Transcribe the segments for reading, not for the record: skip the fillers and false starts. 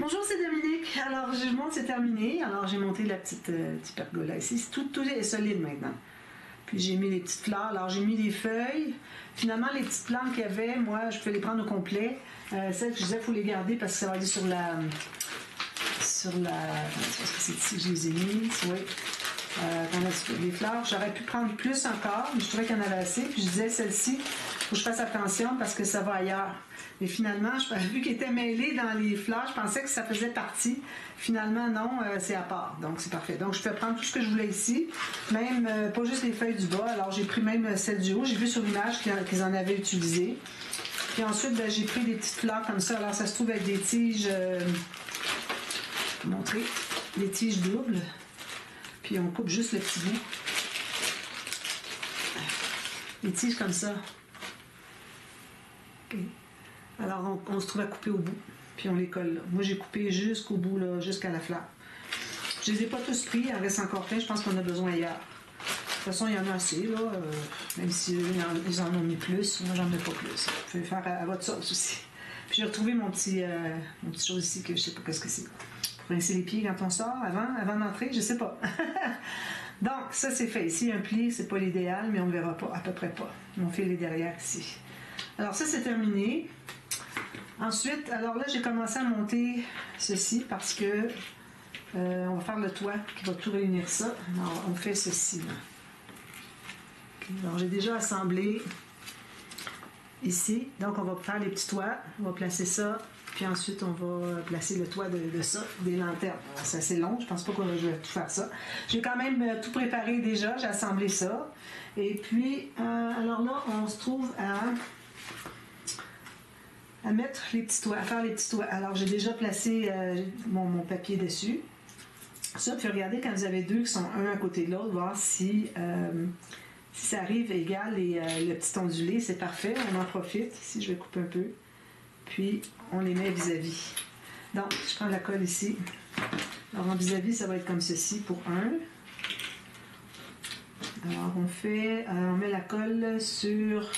Bonjour, c'est Dominique. Alors, je monte, c'est terminé. Alors, j'ai monté la petite pergola ici. Tout est solide maintenant. Puis, j'ai mis les petites fleurs. Alors, j'ai mis des feuilles. Finalement, les petites plantes qu'il y avait, moi, je peux les prendre au complet. Celles que je disais, il faut les garder parce que ça va aller sur la... c'est ici que je les ai mises, oui. Les fleurs, j'aurais pu prendre plus encore, mais je trouvais qu'il y en avait assez. Puis je disais, celle-ci, il faut que je fasse attention parce que ça va ailleurs. Et finalement, vu qu'elle était mêlée dans les fleurs, je pensais que ça faisait partie. Finalement, non, c'est à part. Donc, c'est parfait. Donc, je peux prendre tout ce que je voulais ici, même pas juste les feuilles du bas. Alors, j'ai pris même celles du haut. J'ai vu sur l'image qu'ils en avaient utilisé. Puis ensuite, ben, j'ai pris des petites fleurs comme ça. Alors, ça se trouve avec des tiges... je vais montrer. Des tiges doubles. Puis on coupe juste le petit bout. Les tiges comme ça. Okay. Alors on se trouve à couper au bout. Puis on les colle là. Moi j'ai coupé jusqu'au bout, là, jusqu'à la fleur. Je les ai pas tous pris, il en reste encore plein, je pense qu'on a besoin ailleurs. De toute façon, il y en a assez, là. Même si ils en ont mis plus, moi j'en ai pas plus. Vous pouvez faire à votre sauce aussi. Puis j'ai retrouvé mon petit chose ici que je sais pas ce que c'est. Pour rincer les pieds quand on sort, avant d'entrer, je sais pas. Donc, ça c'est fait. Ici, un pli, c'est pas l'idéal, mais on ne verra pas, à peu près pas. Mon fil est derrière ici. Alors, ça c'est terminé. Ensuite, alors là, j'ai commencé à monter ceci parce que on va faire le toit qui va tout réunir ça. Alors, on fait ceci, là. Okay. Alors, j'ai déjà assemblé ici. Donc, on va faire les petits toits. On va placer ça. Puis ensuite, on va placer le toit de ça, des lanternes. C'est assez long, je pense pas que je vais tout faire ça. J'ai quand même tout préparé déjà, j'ai assemblé ça. Et puis, alors là, on se trouve à mettre les petits toits, à faire les petits toits. Alors, j'ai déjà placé mon papier dessus. Ça, puis regardez quand vous avez deux qui sont un à côté de l'autre, voir si ça arrive égal et le petit ondulé, c'est parfait, on en profite. Ici, je vais couper un peu. Puis, on les met vis-à-vis. Donc, je prends la colle ici. Alors, en vis-à-vis, ça va être comme ceci pour un. Alors, on met la colle sur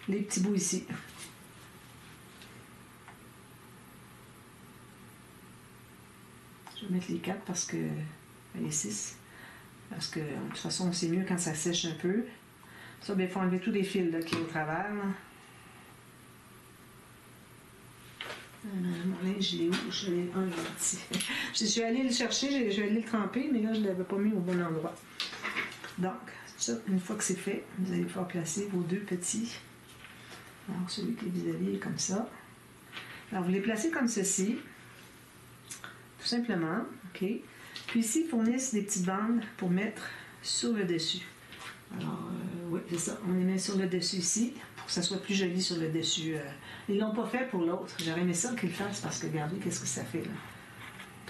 les petits bouts ici. Je vais mettre les 4 parce que... les 6. Parce que, de toute façon, c'est mieux quand ça sèche un peu. Ça, bien, il faut enlever tous les fils là, qui est au travers. Là. Mon linge, il est où? Je l'ai ici. Je suis allée le chercher, je suis allée le tremper, mais là, je ne l'avais pas mis au bon endroit. Donc, ça, une fois que c'est fait, vous allez pouvoir placer vos deux petits. Alors, celui qui est vis-à-vis est comme ça. Alors, vous les placez comme ceci. Tout simplement. OK. Puis ici, ils fournissent des petites bandes pour mettre sur le dessus. Alors, oui, c'est ça. On les met sur le dessus ici, pour que ça soit plus joli sur le dessus. Ils l'ont pas fait pour l'autre. J'aurais aimé ça qu'ils le fassent parce que regardez qu'est-ce que ça fait là.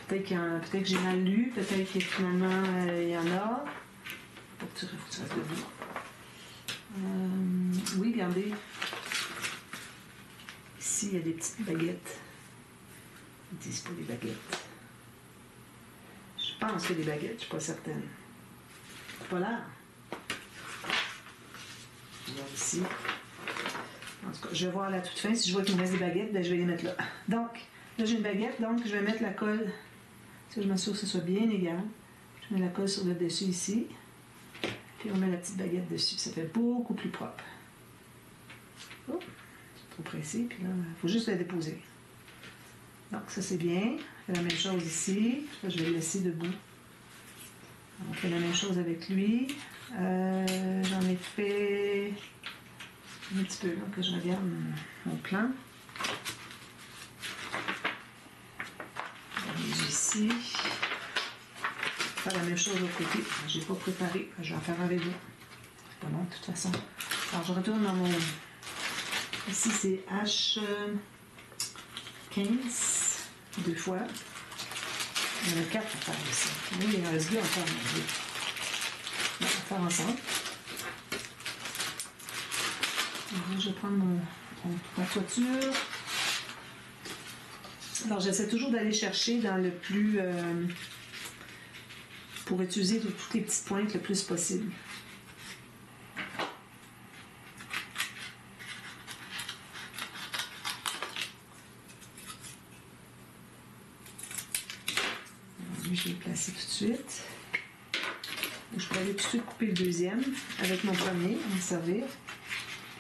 Peut-être que j'ai mal lu, peut-être que finalement il y en a. Faut que tu fasses debout. Oui, regardez. Ici, il y a des petites baguettes. Ils disent pas des baguettes. Je pense que des baguettes, je suis pas certaine. Pas là. Regarde ici. En tout cas, je vais voir à la toute fin. Si je vois qu'il me reste des baguettes, ben, je vais les mettre là. Donc, là, j'ai une baguette, donc je vais mettre la colle. Si je m'assure que ce soit bien égal. Je mets la colle sur le dessus ici. Puis on met la petite baguette dessus. Ça fait beaucoup plus propre. Oh, c'est trop pressé. Puis là, il faut juste la déposer. Donc, ça, c'est bien. On fait la même chose ici. Là, je vais le laisser debout. On fait la même chose avec lui. J'en ai fait un petit peu là, que je regarde mon plan. Ici. Faire la même chose de l'autre côté. Je n'ai pas préparé. Je vais en faire avec vous. C'est pas long de toute façon. Alors je retourne dans mon... Ici c'est H15. 2 fois. Il y en a 4 à faire ici. Oui, il en reste 2 à faire. On va faire ensemble. Alors, je vais prendre ma toiture. Alors, j'essaie toujours d'aller chercher dans le plus... pour utiliser toutes les petites pointes le plus possible. Lui, je vais le placer tout de suite. Je peux aller tout de suite couper le deuxième avec mon premier, on va servir.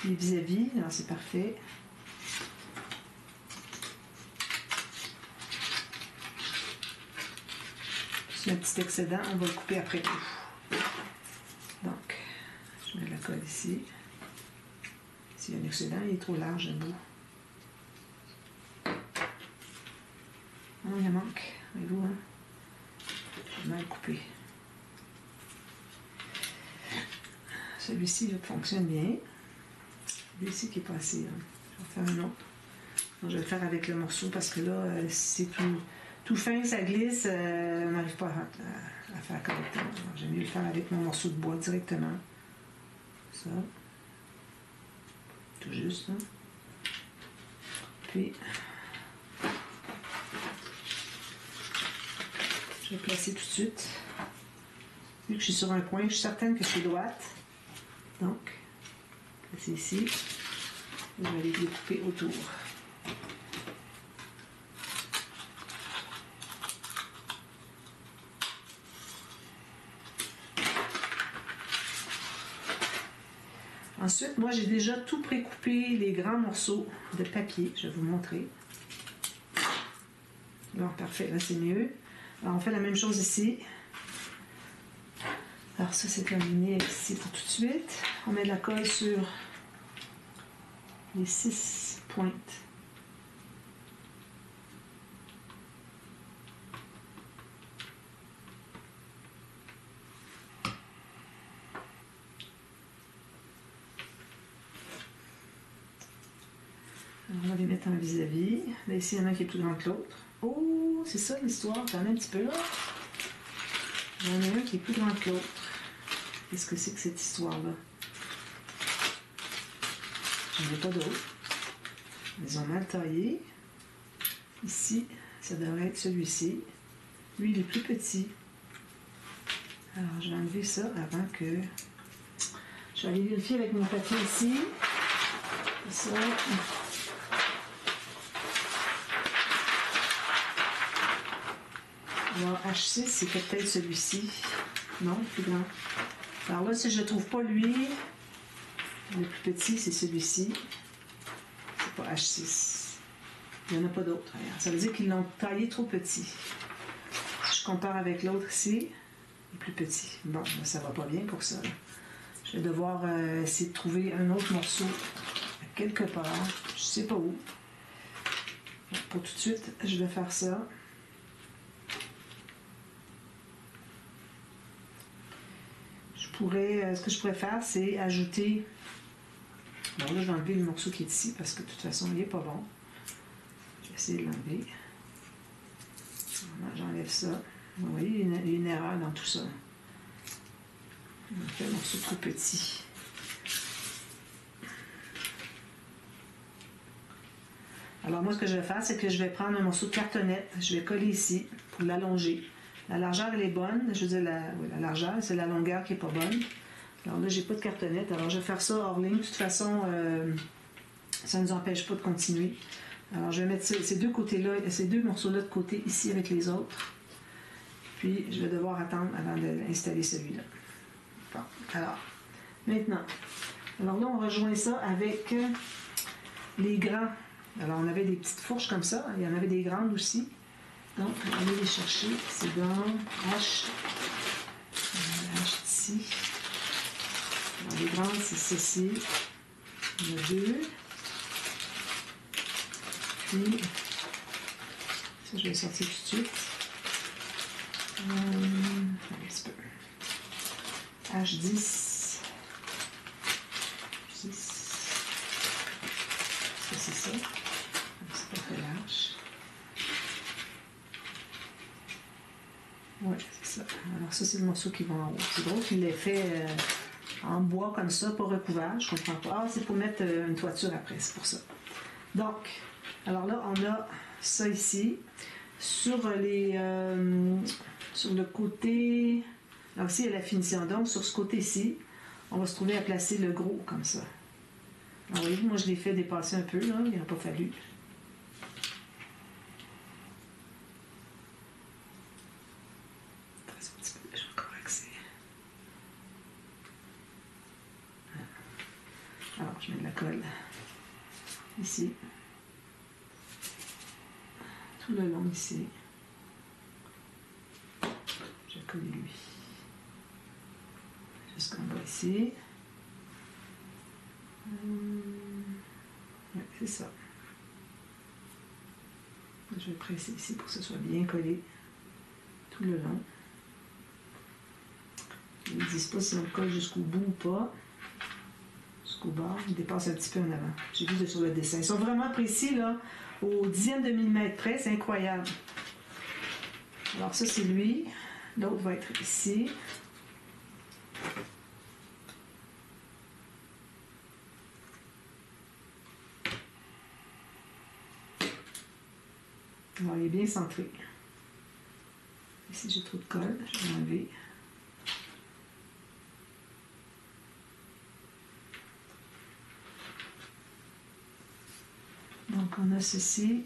Les vis-à-vis, alors c'est parfait. C'est un petit excédent, on va le couper après tout. Donc, je mets la colle ici. S'il y a un excédent, il est trop large le bout. Oh, il en manque. Voyez-vous, hein? J'ai mal coupé. Celui-ci fonctionne bien. Celui-ci qui est passé. Hein. Je vais faire un autre. Donc, je vais le faire avec le morceau parce que là, si c'est tout fin, ça glisse, on n'arrive pas à faire correctement. J'aime mieux le faire avec mon morceau de bois directement. Ça. Tout juste. Hein. Puis, je vais placer tout de suite. Vu que je suis sur un coin, je suis certaine que je suis droite. Donc, c'est ici. Je vais aller découper autour. Ensuite, moi, j'ai déjà tout précoupé les grands morceaux de papier. Je vais vous montrer. Bon, parfait, là, c'est mieux. Alors, on fait la même chose ici. Alors, ça, c'est terminé ici pour tout de suite. On met de la colle sur les 6 pointes. Alors, on va les mettre en vis-à-vis. Là, ici, il y en a un qui est plus grand que l'autre. Oh, c'est ça l'histoire. T'en as un petit peu là. Il y en a un qui est plus grand que l'autre. Qu'est-ce que c'est que cette histoire-là? J'en ai pas d'autres. Ils ont mal taillé. Ici, ça devrait être celui-ci. Lui, il est plus petit. Alors, je vais enlever ça avant que... Je vais aller vérifier avec mon papier ici. Ça. Alors, H6, c'est peut-être celui-ci. Non, plus grand. Alors là, si je ne trouve pas lui, le plus petit, c'est celui-ci. C'est pas H6. Il n'y en a pas d'autres. Ça veut dire qu'ils l'ont taillé trop petit. Si je compare avec l'autre ici, il est plus petit. Bon, ça va pas bien pour ça. Je vais devoir essayer de trouver un autre morceau quelque part. Je sais pas où. Pour tout de suite, je vais faire ça. Ce que je pourrais faire, c'est ajouter... Bon, là, je vais enlever le morceau qui est ici parce que de toute façon, il n'est pas bon. Je vais essayer de l'enlever. Voilà, j'enlève ça. Vous voyez, il y a une erreur dans tout ça. On fait un morceau trop petit. Alors, moi, ce que je vais faire, c'est que je vais prendre un morceau de cartonnette. Je vais coller ici pour l'allonger. La largeur, elle est bonne. Je veux dire, la largeur, c'est la longueur qui n'est pas bonne. Alors là, j'ai pas de cartonnette. Alors, je vais faire ça hors ligne. De toute façon, ça ne nous empêche pas de continuer. Alors, je vais mettre ces deux côtés-là, ces deux morceaux-là de côté, ici avec les autres. Puis, je vais devoir attendre avant d'installer celui-là. Bon, alors, maintenant. Alors là, on rejoint ça avec les grands. Alors, on avait des petites fourches comme ça. Il y en avait des grandes aussi. Donc, on va aller les chercher. C'est dans H. H ici. Alors, les grandes, c'est ceci. Il y en a deux. Puis, ça, je vais le sortir tout de suite. Un petit peu. H10. 10. Ça, c'est ça. C'est pas très large. Oui, c'est ça. Alors ça, c'est le morceau qui va en haut. C'est drôle qu'il l'ait fait en bois comme ça, pas recouvert. Je comprends pas. Ah, c'est pour mettre une toiture après, c'est pour ça. Donc, alors là, on a ça ici. Sur le côté... Alors ici, il y a la finition. Donc, sur ce côté-ci, on va se trouver à placer le gros comme ça. Alors, voyez-vous, moi, je l'ai fait dépasser un peu, là. Il n'a pas fallu. un petit peu, je vais encore axer. Alors, je mets de la colle ici, tout le long ici. Je vais coller lui. Jusqu'en bas ici. Ouais, c'est ça. Je vais presser ici pour que ce soit bien collé tout le long. Ils ne disent pas si on le colle jusqu'au bout ou pas. Jusqu'au bord, il dépasse un petit peu en avant. J'ai vu sur le dessin. Ils sont vraiment précis, là, au dixième de millimètre près. C'est incroyable. Alors ça, c'est lui. L'autre va être ici. Alors, il est bien centré. Ici, j'ai trop de colle. Je vais l'enlever. Donc, on a ceci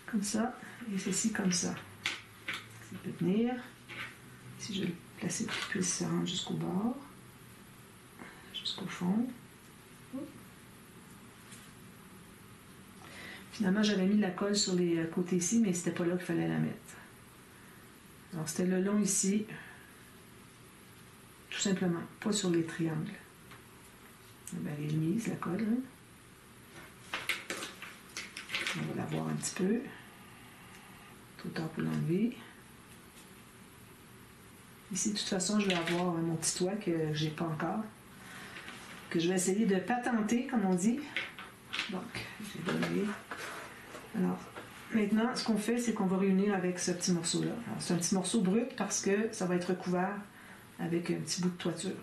comme ça et ceci comme ça. Ça peut tenir. Ici, je vais le placer pour qu'il puisse se rendre jusqu'au bord, jusqu'au fond. Finalement, j'avais mis de la colle sur les côtés ici, mais c'était pas là qu'il fallait la mettre. Alors, c'était le long ici, tout simplement, pas sur les triangles. Ben, elle est mise, la colle. Hein? On va la voir un petit peu. Trop tard pour l'enlever. Ici, de toute façon, je vais avoir mon petit toit que j'ai pas encore, que je vais essayer de patenter, comme on dit. Donc, j'ai donné. Alors, maintenant, ce qu'on fait, c'est qu'on va réunir avec ce petit morceau-là. C'est un petit morceau brut parce que ça va être recouvert avec un petit bout de toiture.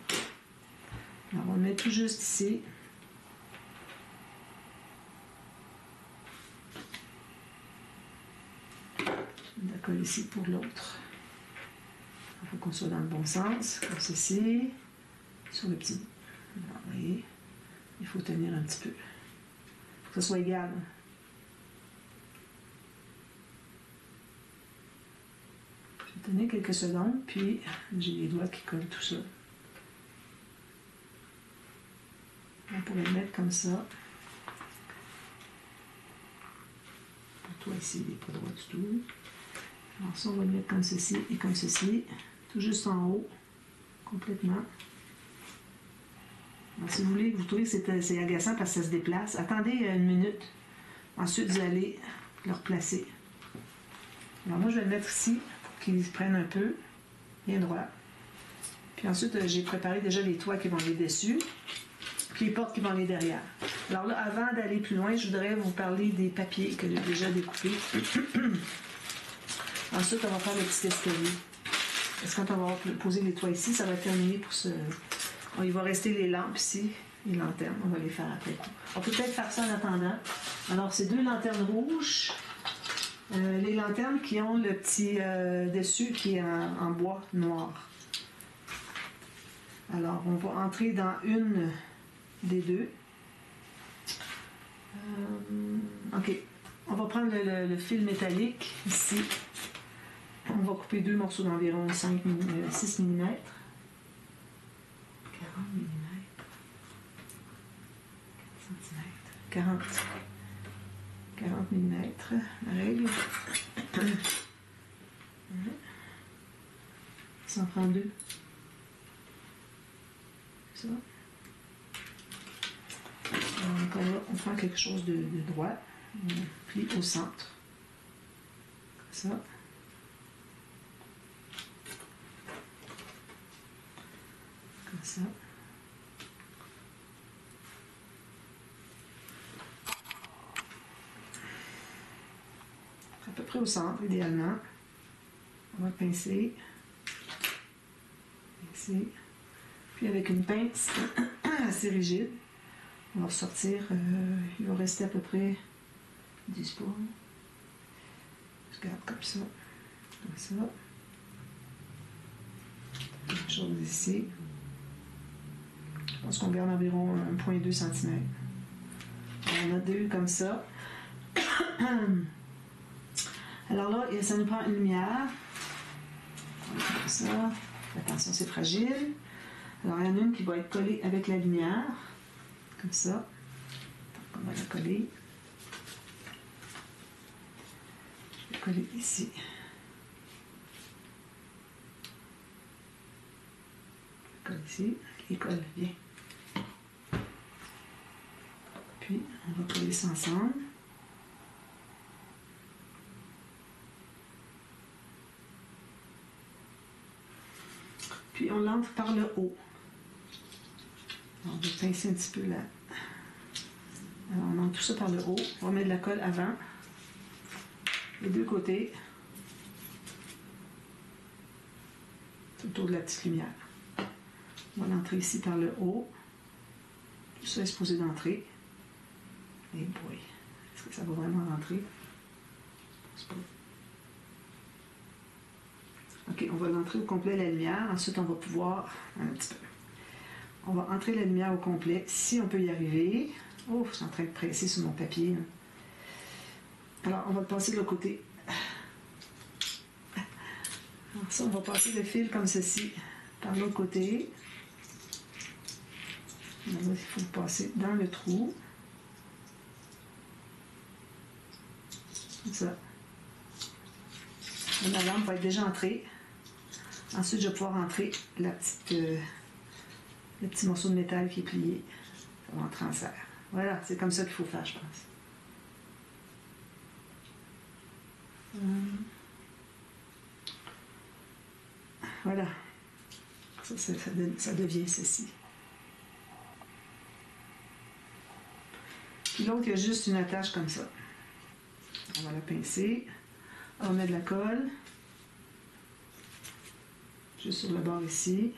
Alors, on le met tout juste ici. D'accord, ici pour l'autre. Il faut qu'on soit dans le bon sens, comme ceci, sur le petit bout. Alors, vous voyez, il faut tenir un petit peu. Il faut que ce soit égal. Je vais tenir quelques secondes, puis j'ai les doigts qui collent tout ça. On pourrait le mettre comme ça. Pour toi ici, il n'est pas droit du tout. Alors ça, on va le mettre comme ceci et comme ceci. Tout juste en haut, complètement. Alors, si vous voulez, vous trouvez que c'est agaçant parce que ça se déplace, attendez une minute. Ensuite, vous allez le replacer. Alors moi, je vais le mettre ici pour qu'il se prenne un peu, bien droit. Puis ensuite, j'ai préparé déjà les toits qui vont aller dessus, puis les portes qui vont aller derrière. Alors là, avant d'aller plus loin, je voudrais vous parler des papiers que j'ai déjà découpés. Ensuite, on va faire le petit escalier. Parce que quand on va poser les toits ici, ça va terminer pour ce... Bon, il va rester les lampes ici, les lanternes. On va les faire après coup. On peut peut-être faire ça en attendant. Alors, c'est 2 lanternes rouges. Les lanternes qui ont le petit dessus qui est en bois noir. Alors, on va entrer dans une des deux. OK. On va prendre le fil métallique ici. On va couper 2 morceaux d'environ 6 mm. 40 mm. 40 mm. La règle. Ça en prend 2. Ça. Donc là, on prend quelque chose de droit. On plie au centre. Comme ça. Comme ça. À peu près au centre, idéalement. On va pincer. Pincer. Puis avec une pince assez rigide, on va ressortir. Il va rester à peu près 10 pouces. Je garde comme ça. Comme ça. Quelque chose ici. Je pense qu'on garde environ 1,2 cm. On a 2 comme ça. Alors là, ça nous prend une lumière. Comme ça. Attention, c'est fragile. Alors, il y en a une qui va être collée avec la lumière. Comme ça. Donc, on va la coller. Je vais coller ici. Je colle ici. Et colle bien. Puis, on va coller ça ensemble. Puis, on l'entre par le haut. Alors, on va pincer un petit peu là. Alors, on entre tout ça par le haut. On va mettre de la colle avant. Les deux côtés. Tout autour de la petite lumière. On va l'entrer ici par le haut. Tout ça est supposé d'entrer. Et boy, est-ce que ça va vraiment rentrer? Ok, on va l'entrer au complet la lumière. Ensuite, on va pouvoir... Un petit peu. On va entrer la lumière au complet, si on peut y arriver. Oh, je suis en train de presser sur mon papier. Alors, on va le passer de l'autre côté. Alors ça, on va passer le fil comme ceci, par l'autre côté. Alors, il faut le passer dans le trou. Comme ça. La lampe va être déjà entrée. Ensuite, je vais pouvoir entrer le petit morceau de métal qui est plié. Ça va entrer en serre. Voilà, c'est comme ça qu'il faut faire, je pense. Voilà. Ça devient ceci. Puis l'autre, il y a juste une attache comme ça. On va la pincer. On va mettre de la colle. Juste sur le bord ici.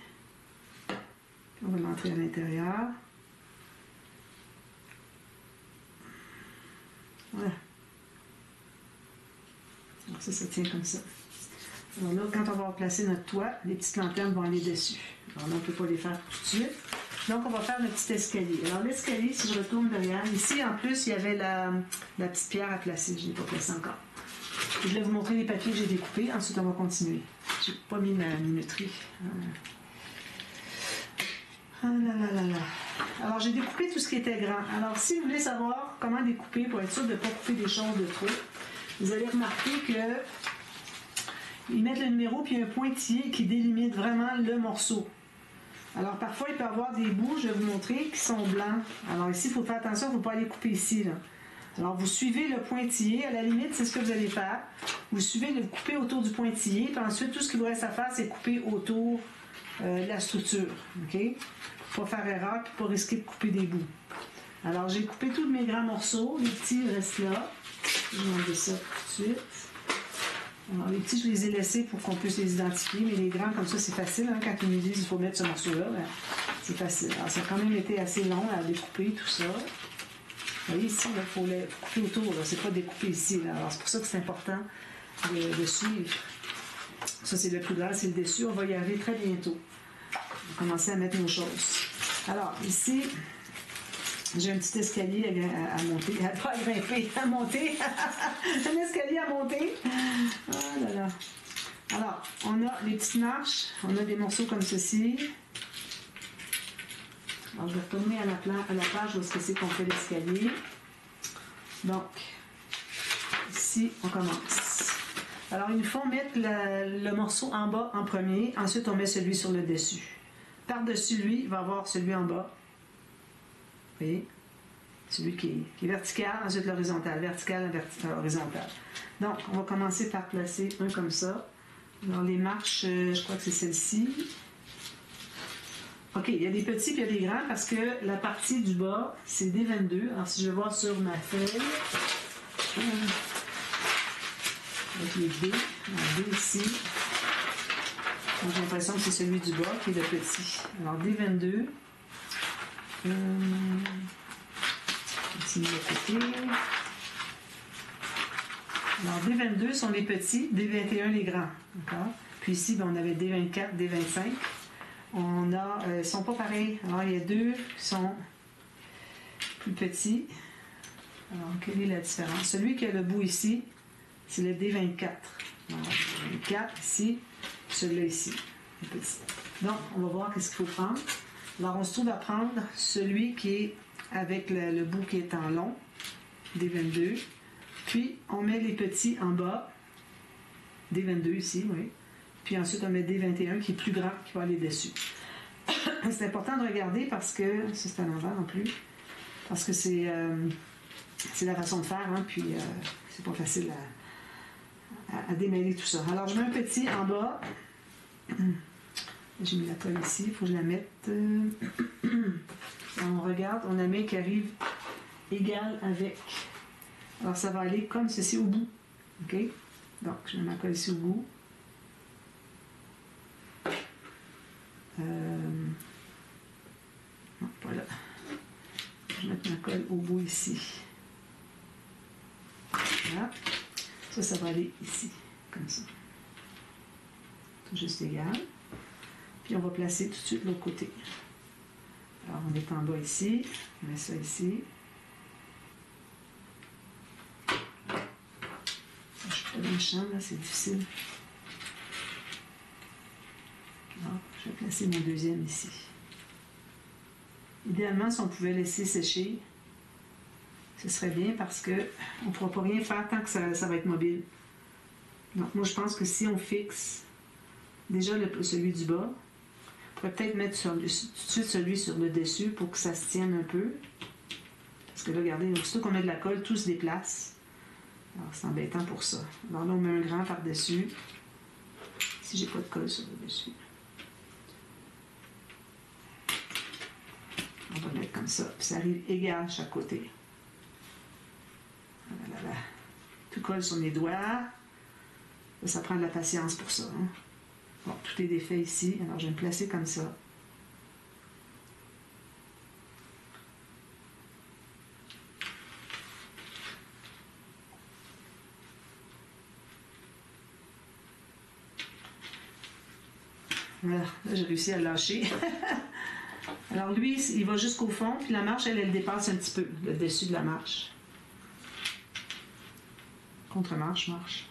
Puis on va l'entrer à l'intérieur. Voilà. Alors ça tient comme ça. Alors là, quand on va placer notre toit, les petites lanternes vont aller dessus. Alors là, on ne peut pas les faire tout de suite. Donc, on va faire notre petit escalier. Alors, l'escalier, si je retourne derrière, ici, en plus, il y avait la petite pierre à placer. Je ne l'ai pas placée encore. Je vais vous montrer les papiers que j'ai découpés. Ensuite, on va continuer. Je n'ai pas mis ma minuterie. Ah là là là là. Alors, j'ai découpé tout ce qui était grand. Alors, si vous voulez savoir comment découper pour être sûr de ne pas couper des choses de trop, vous allez remarquer que ils mettent le numéro puis un pointillé qui délimite vraiment le morceau. Alors, parfois, il peut y avoir des bouts, je vais vous montrer, qui sont blancs. Alors, ici, il faut faire attention, il ne faut pas aller couper ici, là. Alors, vous suivez le pointillé. À la limite, c'est ce que vous allez faire. Vous suivez le couper autour du pointillé. Puis ensuite, tout ce qu'il vous reste à faire, c'est couper autour de la structure. OK? Pour pas faire erreur puis pas risquer de couper des bouts. Alors, j'ai coupé tous mes grands morceaux. Les petits restent là. Je vais enlever ça tout de suite. Alors, les petits, je les ai laissés pour qu'on puisse les identifier, mais les grands, comme ça, c'est facile. Hein? Quand ils nous disent qu'il faut mettre ce morceau-là, ben, c'est facile. Alors, ça a quand même été assez long à découper tout ça. Vous voyez, ici, il faut couper autour. C'est pas découper ici. Là. Alors, c'est pour ça que c'est important de suivre. Ça, c'est le plus grave, c'est le dessus. On va y arriver très bientôt. On va commencer à mettre nos choses. Alors, ici, j'ai un petit escalier à monter, pas à grimper, à monter. Un escalier à monter. Ah là là. Alors, on a les petites marches, on a des morceaux comme ceci. Alors, je vais retourner à la page où c'est qu'on fait l'escalier. Donc, ici, on commence. Alors, il nous faut mettre le morceau en bas en premier. Ensuite, on met celui sur le dessus. Par-dessus lui, il va y avoir celui en bas. Vous voyez? Celui qui est vertical, ensuite l'horizontal. Vertical, horizontal. Donc, on va commencer par placer un comme ça. Alors, les marches, je crois que c'est celle-ci. OK, il y a des petits et il y a des grands parce que la partie du bas, c'est des 22. Alors, si je vais voir sur ma feuille, avec les B, un B ici. J'ai l'impression que c'est celui du bas qui est le petit. Alors, des 22. Ici, de côté. Alors, des 22 sont les petits, des 21 les grands. D'accord? Puis ici, ben, on avait des 24, des 25. On a, ils ne sont pas pareils. Alors, il y a deux qui sont plus petits. Alors, quelle est la différence? Celui qui a le bout ici, c'est le D24. Alors, 24 ici, celui-là ici, le petit. Donc, on va voir qu'est-ce qu'il faut prendre. Alors, on se trouve à prendre celui qui est avec le bout qui est en long, des 22. Puis, on met les petits en bas, des 22 ici, oui. Puis ensuite, on met des 21 qui est plus grand, qui va aller dessus. C'est important de regarder parce que, ça c'est à l'envers non plus, parce que c'est la façon de faire, hein, puis c'est pas facile à démêler tout ça. Alors, je mets un petit en bas. J'ai mis la colle ici, il faut que je la mette. On regarde, on la met qui arrive égale avec. Alors, ça va aller comme ceci au bout. OK? Donc, je mets ma colle ici au bout. Non, voilà. Je vais mettre ma colle au bout ici. Voilà. Ça va aller ici, comme ça. Tout juste égal. Puis on va placer tout de suite l'autre côté. Alors on est en bas ici, on met ça ici. Je ne suis pas dans le champ, là, c'est difficile. Alors, je vais placer mon deuxième ici. Idéalement, si on pouvait laisser sécher, ce serait bien parce qu'on ne pourra pas rien faire tant que ça va être mobile. Donc moi, je pense que si on fixe déjà celui du bas, on pourrait peut-être mettre tout de suite celui sur le dessus pour que ça se tienne un peu. Parce que là, regardez, aussitôt qu'on met de la colle, tout se déplace. Alors, c'est embêtant pour ça. Alors là, on met un grand par-dessus. Si j'ai pas de colle sur le dessus. On va mettre comme ça. Puis ça arrive égal à chaque côté. Voilà. Tout colle sur mes doigts. Ça prend de la patience pour ça. Hein? Bon, tout est défait ici. Alors, je vais me placer comme ça. Voilà, là, j'ai réussi à le lâcher. Alors, lui, il va jusqu'au fond, puis la marche, elle dépasse un petit peu, le dessus de la marche. Contre-marche, marche.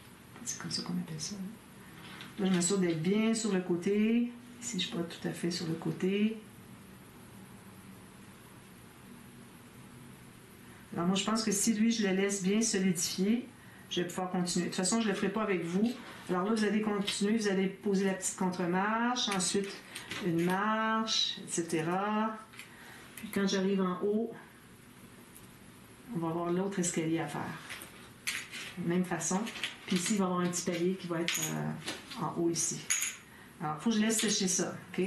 C'est comme ça qu'on appelle ça. Là, je m'assure d'être bien sur le côté. Ici, je ne suis pas tout à fait sur le côté. Alors, moi, je pense que si lui, je le laisse bien solidifier, je vais pouvoir continuer. De toute façon, je ne le ferai pas avec vous. Alors là, vous allez continuer, vous allez poser la petite contre-marche, ensuite une marche, etc. Puis quand j'arrive en haut, on va avoir l'autre escalier à faire. De la même façon. Puis ici, il va y avoir un petit palier qui va être en haut ici. Alors, il faut que je laisse sécher ça. OK?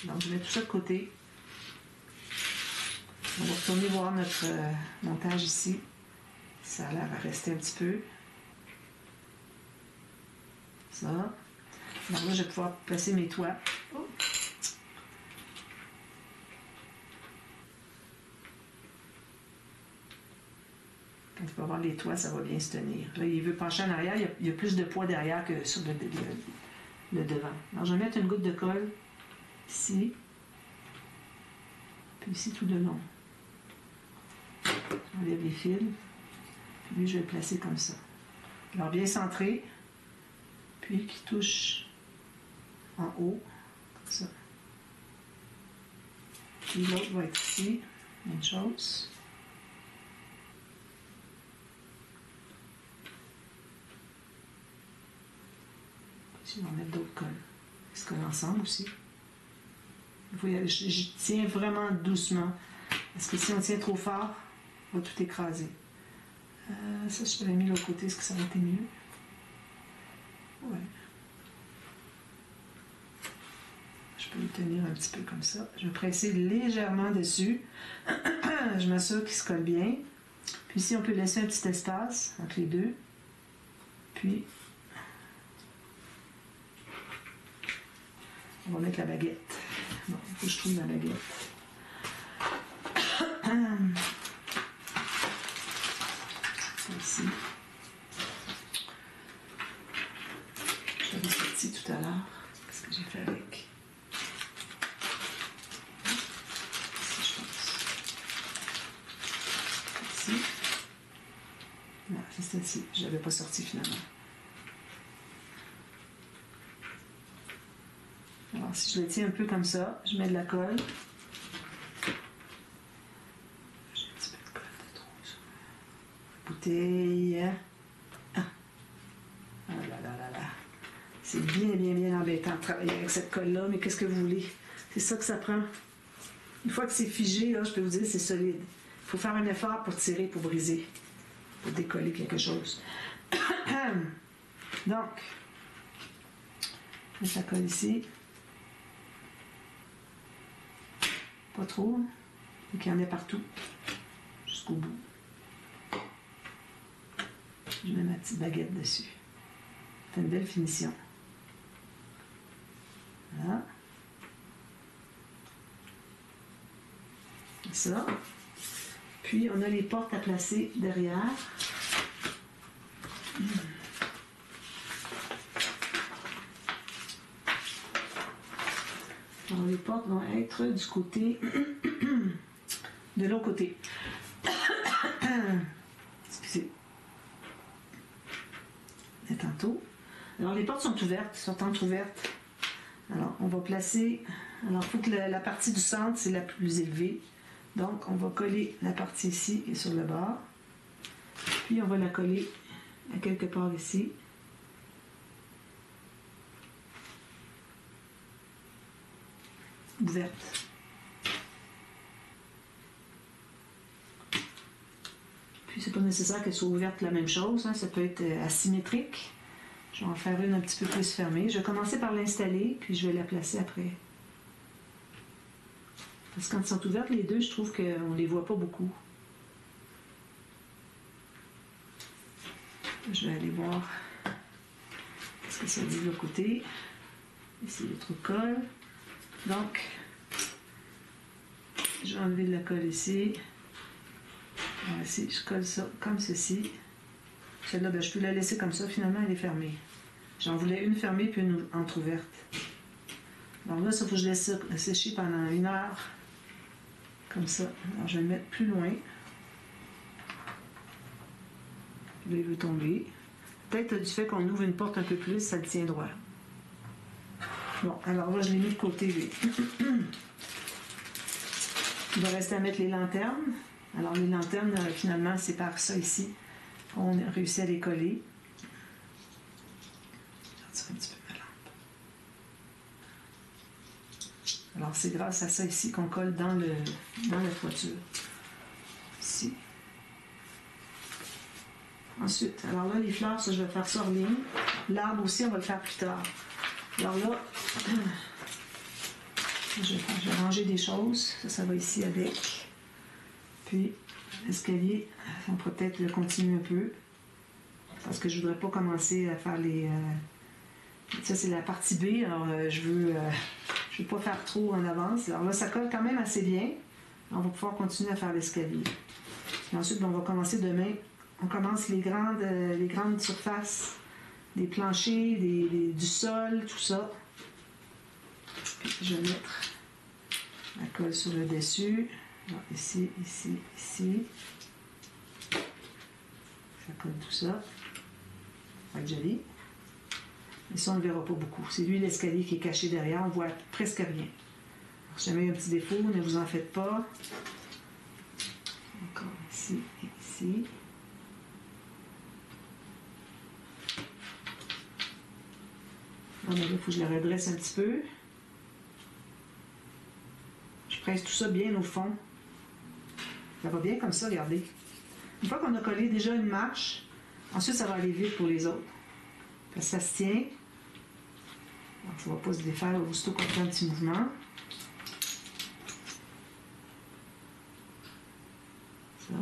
Donc, je mets tout ça de côté. On va retourner voir notre montage ici. Ça a l'air à rester un petit peu. Ça. Alors là, je vais pouvoir placer mes toits. Oh. Quand il va avoir les toits, ça va bien se tenir. Là, il veut pencher en arrière. Il y a plus de poids derrière que sur le devant. Alors, je vais mettre une goutte de colle ici. Puis ici, tout le long. J'enlève les fils. Puis lui, je vais le placer comme ça. Alors, bien centré. Puis qui touche en haut, comme ça. Puis l'autre va être ici. Même chose. Puis on va mettre d'autres colles. Ils se collent ensemble aussi. Il faut y aller. Je tiens vraiment doucement. Parce que si on tient trop fort, on va tout écraser. Ça, je l'avais mis de l'autre côté. Est-ce que ça aurait été mieux? Ouais. Je peux le tenir un petit peu comme ça. Je vais presser légèrement dessus. Je m'assure qu'il se colle bien. Puis ici, on peut laisser un petit espace entre les deux. Puis, on va mettre la baguette. Bon, il faut que je trouve la baguette. Ici. J'avais sorti tout à l'heure. Qu'est-ce que j'ai fait avec? Ici, je pense. Ici. Non, c'est celle-ci. Je ne l'avais pas sorti finalement. Alors, si je le tiens un peu comme ça, je mets de la colle. J'ai un petit peu de colle de trop sur la bouteille. Ah, ah là là là là. C'est bien embêtant de travailler avec cette colle-là, mais qu'est-ce que vous voulez? C'est ça que ça prend. Une fois que c'est figé, là, je peux vous dire, c'est solide. Il faut faire un effort pour tirer, pour briser, pour décoller quelque chose. Donc, je mets la colle ici. Pas trop, et qu'il y en ait partout, jusqu'au bout. Je mets ma petite baguette dessus. C'est une belle finition. Voilà. Ça. Puis, on a les portes à placer derrière. Alors, les portes vont être du côté de l'autre côté. Excusez. Et tantôt. Alors, les portes sont ouvertes, sont entrouvertes. Alors, on va placer... Alors, il faut que la partie du centre, c'est la plus élevée. Donc, on va coller la partie ici et sur le bord. Puis, on va la coller à quelque part ici. Ouverte. Puis, c'est pas nécessaire qu'elle soit ouverte la même chose. Hein. Ça peut être asymétrique. Je vais en faire une un petit peu plus fermée. Je vais commencer par l'installer, puis je vais la placer après. Parce que quand elles sont ouvertes, les deux, je trouve qu'on ne les voit pas beaucoup. Je vais aller voir ce que ça dit de l'autre côté. Ici, le trou de colle. Donc, je vais enlever de la colle ici. Alors ici, je colle ça comme ceci. Celle-là, ben, je peux la laisser comme ça. Finalement, elle est fermée. J'en voulais une fermée puis une entrouverte. Alors là, ça faut que je laisse ça sécher pendant 1 heure. Comme ça. Alors, je vais le mettre plus loin. Là, il veut tomber. Peut-être du fait qu'on ouvre une porte un peu plus, ça le tient droit. Bon, alors là, je l'ai mis de côté, lui. Il va rester à mettre les lanternes. Alors, les lanternes, finalement, c'est par ça ici qu'on a réussi à les coller. Je retire un petit peu ma lampe. Alors, c'est grâce à ça ici qu'on colle dans la toiture. Ici. Ensuite, alors là, les fleurs, ça, je vais faire ça en ligne. L'arbre aussi, on va le faire plus tard. Alors là, je vais ranger des choses. Ça va ici avec. Puis, l'escalier, on pourrait peut-être le continuer un peu. Parce que je ne voudrais pas commencer à faire les... ça, c'est la partie B. Alors, je veux pas faire trop en avance. Alors là, ça colle quand même assez bien. On va pouvoir continuer à faire l'escalier. Et ensuite, on va commencer demain. On commence les grandes surfaces, des planchers, du sol, tout ça. Puis, je vais mettre la colle sur le dessus. Alors, ici, ici, ici. Ça colle tout ça. Ça va être joli. Mais ça, on ne le verra pas beaucoup. C'est lui l'escalier qui est caché derrière. On ne voit presque rien. Alors, si jamais il y a un petit défaut, ne vous en faites pas. Encore ici et ici. Là, il faut que je le redresse un petit peu. Je presse tout ça bien au fond. Ça va bien comme ça, regardez. Une fois qu'on a collé déjà une marche, ensuite ça va aller vite pour les autres. Parce que ça se tient. Alors, ça ne va pas se défaire aussitôt qu'on fait un petit mouvement. Ça.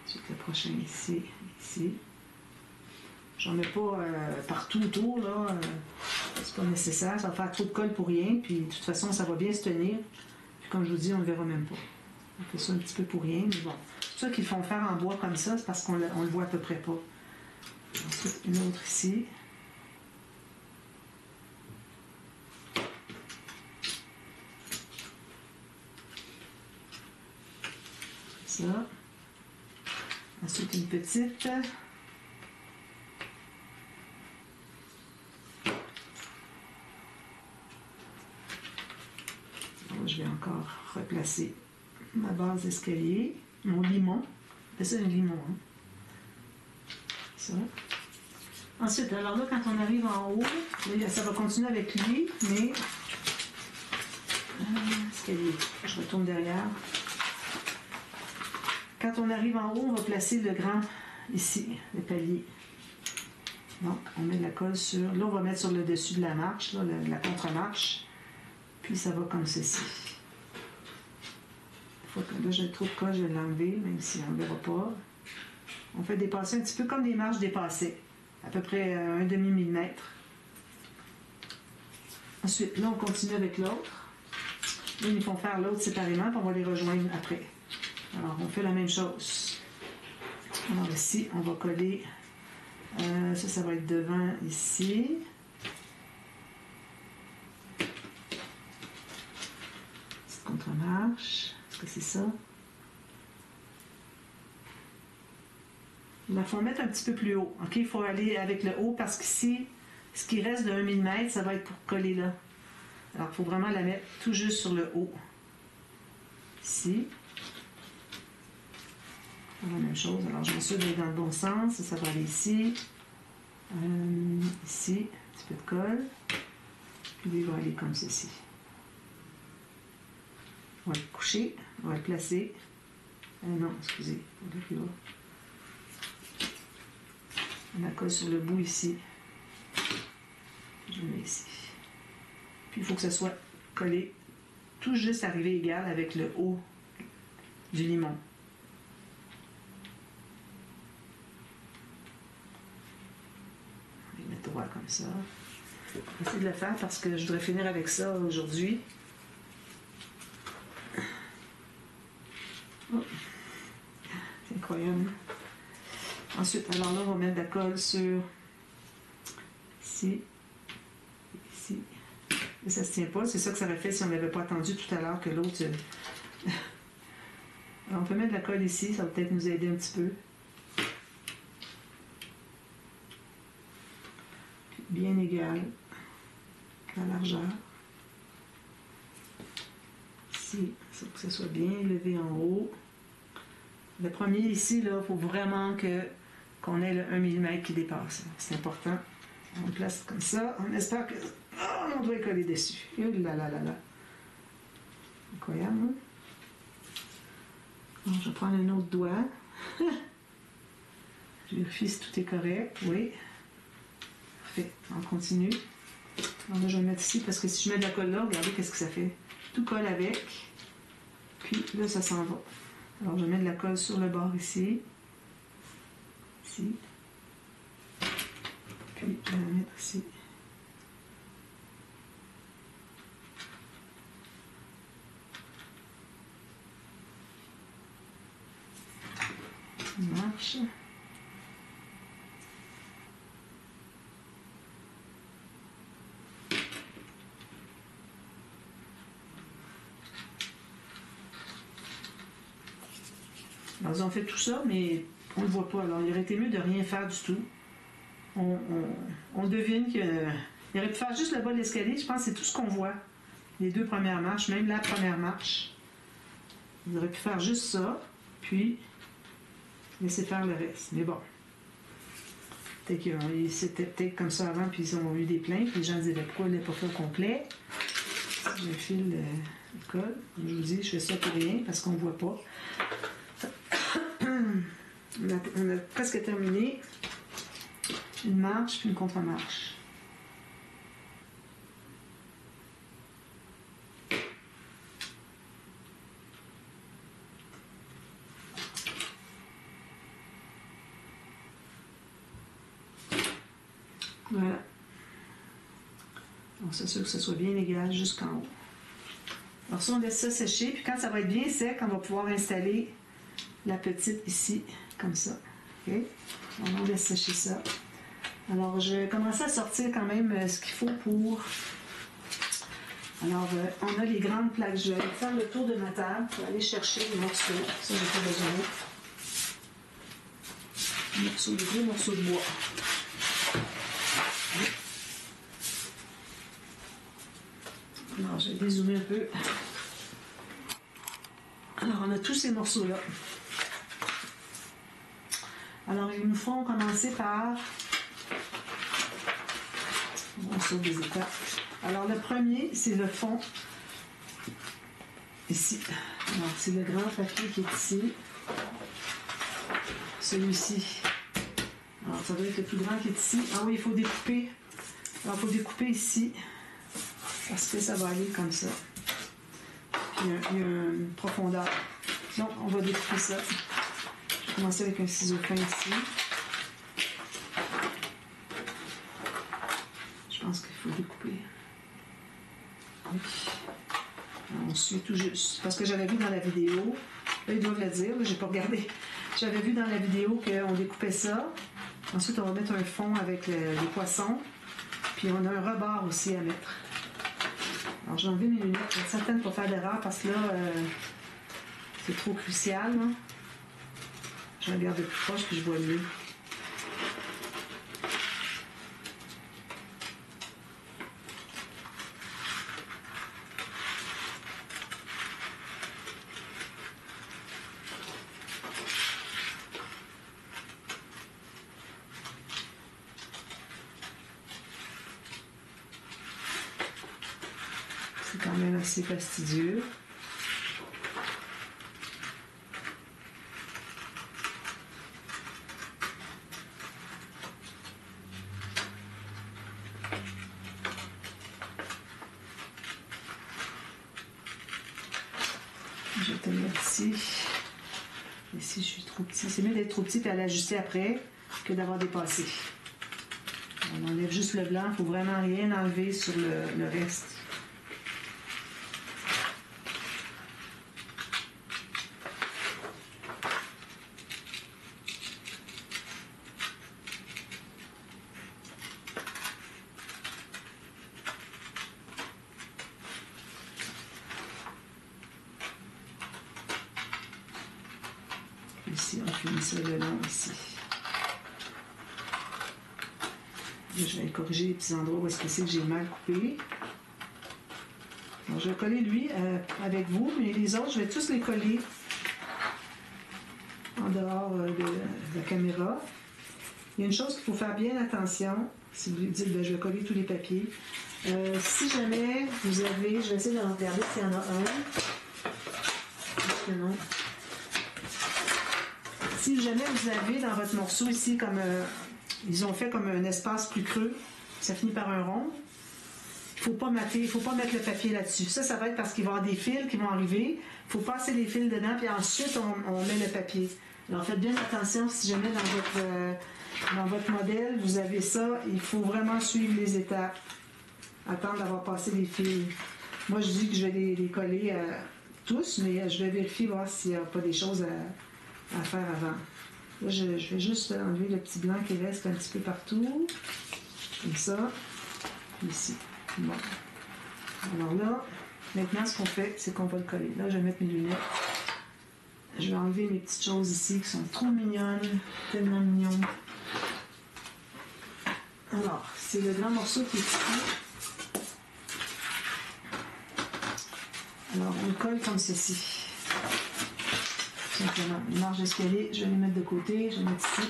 Ensuite le prochain ici, ici. J'en mets pas partout autour, là. C'est pas nécessaire. Ça va faire trop de colle pour rien. Puis, de toute façon, ça va bien se tenir. Puis, comme je vous dis, on ne le verra même pas. On fait ça un petit peu pour rien. Mais bon, ceux qui le font faire en bois comme ça, c'est parce qu'on le voit à peu près pas. Ensuite, une autre ici. Ça. Ensuite, une petite. encore replacer ma base d'escalier, mon limon. C'est ça un limon, hein? Ça. Ensuite, alors là, quand on arrive en haut, là, ça va continuer avec lui, mais escalier, je retourne derrière. Quand on arrive en haut, on va placer le grand ici, le palier. Donc, on met de la colle sur... Là, on va mettre sur le dessus de la marche, là, la contre-marche. Puis, ça va comme ceci. Là, j'ai trop de colle, je vais l'enlever, même si on ne verra pas. On fait dépasser un petit peu comme des marches dépassées. À peu près un demi-millimètre. Ensuite, là, on continue avec l'autre. Là, ils vont faire l'autre séparément, puis on va les rejoindre après. Alors, on fait la même chose. Alors, ici, on va coller... ça va être devant ici. Petite contre-marche. Est-ce que c'est ça? Il faut mettre un petit peu plus haut. OK? Il faut aller avec le haut parce qu'ici, ce qui reste de 1 mm, ça va être pour coller là. Alors, il faut vraiment la mettre tout juste sur le haut. Ici. La même chose. Alors, je m'assure d'être dans le bon sens. Ça va aller ici. Ici, un petit peu de colle. Puis, il va aller comme ceci. On va le coucher. On va le placer. Non, excusez. On la colle sur le bout ici. Je le mets ici. Puis, il faut que ce soit collé tout juste arrivé égal avec le haut du limon. On va le mettre droit comme ça. Je vais essayer de le faire parce que je voudrais finir avec ça aujourd'hui. Oh. C'est incroyable. Ensuite, alors là, on va mettre de la colle sur ici, ici. Et ça ne se tient pas. C'est ça que ça aurait fait si on n'avait pas attendu tout à l'heure que l'autre... Alors, on peut mettre de la colle ici, ça va peut-être nous aider un petit peu. Puis, bien égal la largeur. Ici, il faut que ça soit bien élevé en haut. Le premier ici, il faut vraiment qu'on ait le 1 mm qui dépasse. C'est important. On le place comme ça. On espère que... Oh, on doit y coller dessus. Oh là là là là. Incroyable, hein? Bon, je vais prendre un autre doigt. Je vérifie si tout est correct. Oui. Parfait. On continue. Alors là, je vais le mettre ici parce que si je mets de la colle là, regardez qu'est-ce que ça fait. Tout colle avec. Puis là, ça s'en va. Alors, je mets de la colle sur le bord ici. Ici. Puis, je vais la mettre ici. Ça marche. Alors, ils ont fait tout ça, mais on ne le voit pas. Alors, il aurait été mieux de rien faire du tout. On devine qu'il aurait pu faire juste le bas de l'escalier. Je pense que c'est tout ce qu'on voit. Les deux premières marches, même la première marche. Ils auraient pu faire juste ça, puis laisser faire le reste. Mais bon. C'était peut-être comme ça avant, puis ils ont eu des plaintes. Les gens disaient pourquoi ils ne l'avaient pas fait au complet. Je file le col. Comme je vous dis, je fais ça pour rien parce qu'on ne voit pas. On a presque terminé. Une marche puis une contre-marche. Voilà. On s'assure que ce soit bien égal jusqu'en haut. Alors ça, on laisse ça sécher. Puis quand ça va être bien sec, on va pouvoir installer la petite ici, comme ça. OK? On laisse sécher ça. Alors, je vais commencer à sortir quand même ce qu'il faut pour... Alors, on a les grandes plaques. Je vais faire le tour de ma table pour aller chercher les morceaux. Ça, j'ai pas besoin. Des gros morceaux de bois. Alors, je vais dézoomer un peu. Alors, on a tous ces morceaux-là. Alors, ils nous font commencer par... On sort des étapes. Alors, le premier, c'est le fond. Ici. Alors, c'est le grand papier qui est ici. Celui-ci. Alors, ça doit être le plus grand qui est ici. Ah oui, il faut découper. Alors, il faut découper ici. Parce que ça va aller comme ça. Puis, il y a une profondeur. Donc, on va découper ça. Je vais commencer avec un ciseau fin ici. Je pense qu'il faut découper. Oui. On suit tout juste. Parce que j'avais vu dans la vidéo, là, ils doivent le dire, j'ai pas regardé. J'avais vu dans la vidéo qu'on découpait ça. Ensuite, on va mettre un fond avec les poissons. Puis on a un rebord aussi à mettre. Alors, j'ai enlevé mes lunettes. Je vais être certaine pour faire d'erreur parce que là, c'est trop crucial. Là. Je regarde de plus proche puis je vois mieux. C'est quand même assez fastidieux. Je vais tenir ici. Ici, je suis trop petit. C'est mieux d'être trop petit et à l'ajuster après que d'avoir dépassé. On enlève juste le blanc. Il ne faut vraiment rien enlever sur le reste. Ici, on finit ça le long ici. Là, je vais corriger les petits endroits où est-ce que c'est que j'ai mal coupé. Alors, je vais coller lui avec vous, mais les autres, je vais tous les coller en dehors de la caméra. Il y a une chose qu'il faut faire bien attention, si vous dites ben, je vais coller tous les papiers. Si jamais vous avez, je vais essayer de regarder s'il y en a un. Est-ce que non? Si jamais vous avez dans votre morceau ici, comme ils ont fait comme un espace plus creux, ça finit par un rond, il ne faut pas mater, il ne faut pas mettre le papier là-dessus. Ça va être parce qu'il va y avoir des fils qui vont arriver. Il faut passer les fils dedans, puis ensuite on met le papier. Alors faites bien attention si jamais dans votre modèle, vous avez ça, il faut vraiment suivre les étapes. Attendre d'avoir passé les fils. Moi, je dis que je vais les coller tous, mais je vais vérifier, voir s'il n'y a pas des choses à faire avant. Là, je vais juste enlever le petit blanc qui reste un petit peu partout. Comme ça. Ici. Bon. Alors là, maintenant, ce qu'on fait, c'est qu'on va le coller. Là, je vais mettre mes lunettes. Je vais enlever mes petites choses ici qui sont trop mignonnes. Tellement mignonnes. Alors, c'est le grand morceau qui est ici. Alors, on le colle comme ceci. Simplement, une marge d'escalier, je vais les mettre de côté, je vais les mettre ici.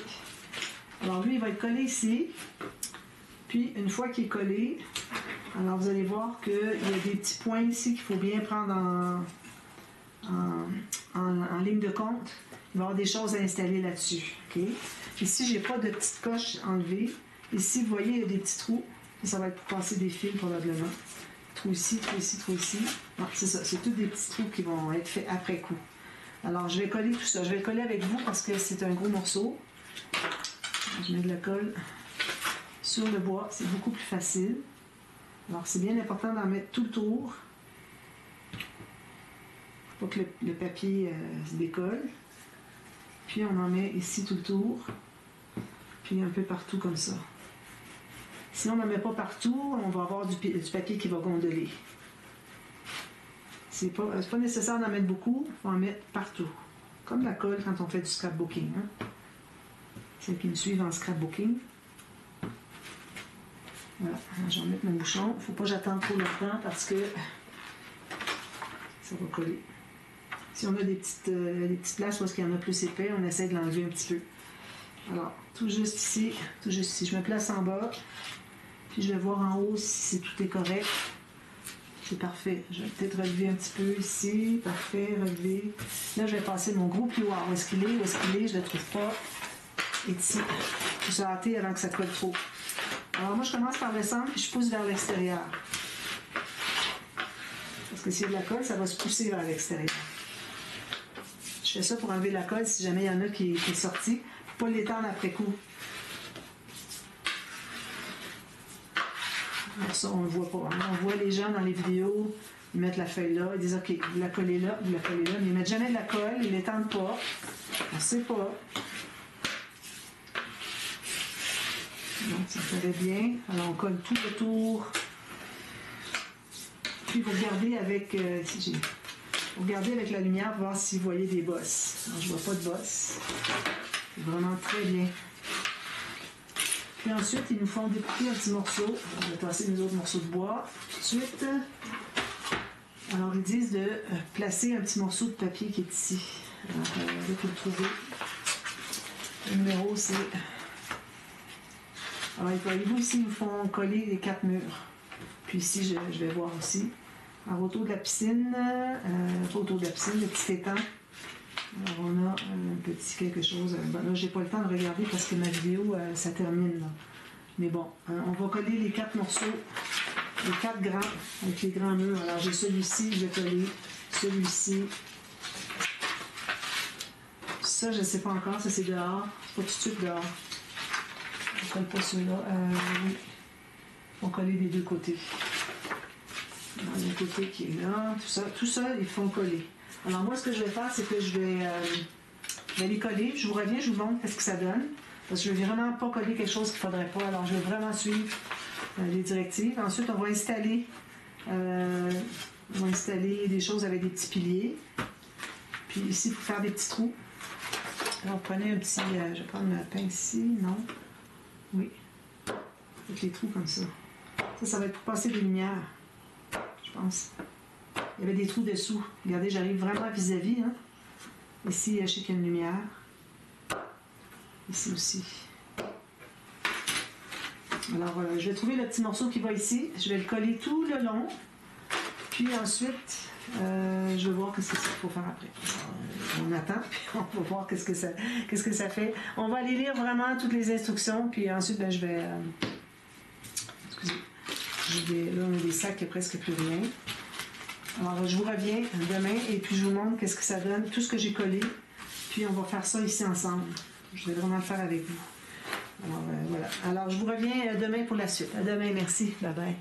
Alors lui, il va être collé ici. Puis, une fois qu'il est collé, alors vous allez voir qu'il y a des petits points ici qu'il faut bien prendre en ligne de compte. Il va y avoir des choses à installer là-dessus. Okay? Ici, je n'ai pas de petites coches enlevées. Ici, vous voyez, il y a des petits trous. Ça va être pour passer des fils probablement. Trou ici, trou ici, trou ici. Non, c'est ça, c'est tous des petits trous qui vont être faits après coup. Alors, je vais coller tout ça. Je vais le coller avec vous parce que c'est un gros morceau. Je mets de la colle sur le bois. C'est beaucoup plus facile. Alors, c'est bien important d'en mettre tout le tour. Pour que le papier se décolle. Puis, on en met ici tout le tour. Puis, un peu partout comme ça. Si on n'en met pas partout, on va avoir du papier qui va gondoler. C'est pas nécessaire d'en mettre beaucoup, il faut en mettre partout. Comme la colle quand on fait du scrapbooking. Hein? Ceux qui me suivent en scrapbooking. Voilà, je vais mettre mon bouchon. Il ne faut pas que j'attende trop longtemps parce que ça va coller. Si on a des petites places où il y en a plus épais, on essaie de l'enlever un petit peu. Alors, tout juste ici, je me place en bas, puis je vais voir en haut si tout est correct. C'est parfait. Je vais peut-être relever un petit peu ici. Parfait, relever. Là, je vais passer mon gros plioir. Où est-ce qu'il est? Où est-ce qu'il est? Je ne le trouve pas. Et ici, je vais hâter avant que ça colle trop. Alors moi, je commence par le centre, puis je pousse vers l'extérieur. Parce que s'il y a de la colle, ça va se pousser vers l'extérieur. Je fais ça pour enlever la colle si jamais il y en a qui est sortie, pour pas l'étendre après coup. Alors ça, on ne le voit pas. Hein. On voit les gens dans les vidéos, ils mettent la feuille là, ils disent OK, vous la collez là, vous la collez là, mais ils ne mettent jamais de la colle, ils ne l'étendent pas. On ne sait pas. Donc, ça ferait bien. Alors, on colle tout autour. Puis, vous regardez avec, la lumière pour voir si vous voyez des bosses. Alors, je ne vois pas de bosses. C'est vraiment très bien. Puis ensuite, ils nous font découper un petit morceau. On va tasser nos autres morceaux de bois tout de suite. Alors, ils disent de placer un petit morceau de papier qui est ici. Alors, dès que vous le trouvez, le numéro, c'est... Alors, voyez-vous, ici, ils nous font coller les 4 murs. Puis ici, je vais voir aussi. Alors, autour de la piscine, pas autour de la piscine, le petit étang. Alors, on a un petit quelque chose. Ben là, j'ai pas le temps de regarder parce que ma vidéo, ça termine. Là. Mais bon, on va coller les 4 morceaux, les 4 grands, avec les grands murs. Alors, j'ai celui-ci, je vais coller celui-ci. Ça, je ne sais pas encore, ça c'est dehors. C'est pas tout de suite dehors. Je ne colle pas ceux-là. Oui. On va coller des deux côtés. Alors, le côté qui est là, tout ça, ils font coller. Alors moi, ce que je vais faire, c'est que je vais les coller. Je vous reviens, je vous montre ce que ça donne. Parce que je ne vais vraiment pas coller quelque chose qu'il ne faudrait pas. Alors, je vais vraiment suivre les directives. Ensuite, on va installer des choses avec des petits piliers. Puis ici, il faut faire des petits trous. Alors, prenez un petit... je vais prendre ma pince ici. Non. Oui. Avec les trous comme ça. Ça va être pour passer des lumières. Je pense. Il y avait des trous dessous. Regardez, j'arrive vraiment vis-à-vis. Hein? Ici, je sais qu'il y a une lumière. Ici aussi. Alors, je vais trouver le petit morceau qui va ici. Je vais le coller tout le long. Puis ensuite, je vais voir qu'est-ce qu'il faut faire après. On attend, puis on va voir qu'est-ce que ça fait. On va aller lire vraiment toutes les instructions. Puis ensuite, ben, je vais... excusez. Là, on a des sacs, il n'y a presque plus rien. Alors, je vous reviens demain et puis je vous montre qu'est-ce que ça donne, tout ce que j'ai collé. Puis, on va faire ça ici ensemble. Je vais vraiment le faire avec vous. Alors, voilà. Alors, je vous reviens demain pour la suite. À demain, merci. Bye bye.